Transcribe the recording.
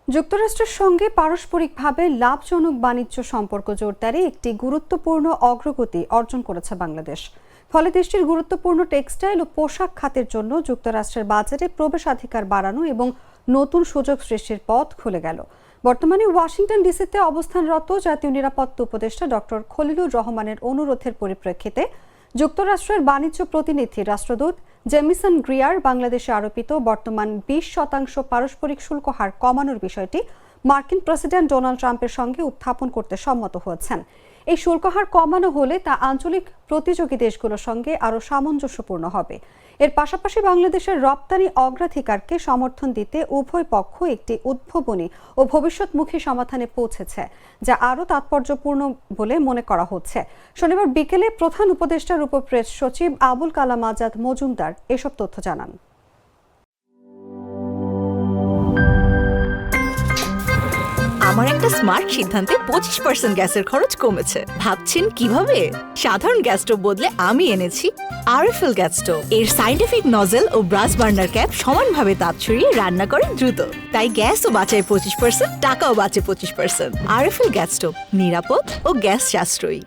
যুক্তরাষ্ট্রের সঙ্গে পারস্পরিকভাবে লাভজনক বাণিজ্য সম্পর্ক জোরদারে একটি গুরুত্বপূর্ণ অগ্রগতি অর্জন করেছে বাংলাদেশ। ফলে দেশটির গুরুত্বপূর্ণ টেক্সটাইল ও পোশাক খাতের জন্য যুক্তরাষ্ট্রের বাজারে প্রবেশাধিকার বাড়ানো এবং নতুন সুযোগ সৃষ্টির পথ খুলে গেল। বর্তমানে ওয়াশিংটন ডিসিতে অবস্থানরত জাতীয় নিরাপত্তা উপদেষ্টা ডক্টর খলিলুর রহমানের অনুরোধের পরিপ্রেক্ষিতে যুক্তরাষ্ট্রের বাণিজ্য প্রতিনিধি রাষ্ট্রদূত জেমিসন গ্রিয়ার বাংলাদেশে আরোপিত বর্তমান 20% পারস্পরিক শুল্ক হার কমানোর বিষয়টি মার্কিন প্রেসিডেন্ট ডোনাল্ড ট্রাম্পের সঙ্গে উত্থাপন করতে সম্মত হয়েছেন। এই শুল্ক হার কমানো হলে তা আঞ্চলিক প্রতিযোগী দেশগুলোর সঙ্গে আরও সামঞ্জস্যপূর্ণ হবে। এর পাশাপাশি বাংলাদেশের রপ্তানি অগ্রাধিকারকে সমর্থন দিতে উভয় পক্ষ একটি উদ্ভাবনী ও ভবিষ্যৎমুখী সমাধানে পৌঁছেছে, যা আরও তাৎপর্যপূর্ণ বলে মনে করা হচ্ছে। শনিবার বিকেলে প্রধান উপদেষ্টার উপপ্রেস সচিব আবুল কালাম আজাদ মজুমদার এসব তথ্য জানান। আমার একটা স্মার্ট সিদ্ধান্তে 25% গ্যাসের খরচ কমেছে। ভাবছেন কিভাবে? সাধারণ গ্যাস স্টোভ বদলে আমি এনেছি আরএফএল গ্যাস স্টোভ। এর সাইন্টিফিক নজল ও ব্রাস বার্নার ক্যাপ সমানভাবে তাপ ছড়িয়ে রান্না করে দ্রুত। তাই গ্যাসও বাঁচায় 25%, টাকাও বাঁচে 25%। আরএফএল গ্যাস স্টোভ নিরাপদ ও গ্যাস সাশ্রয়ী।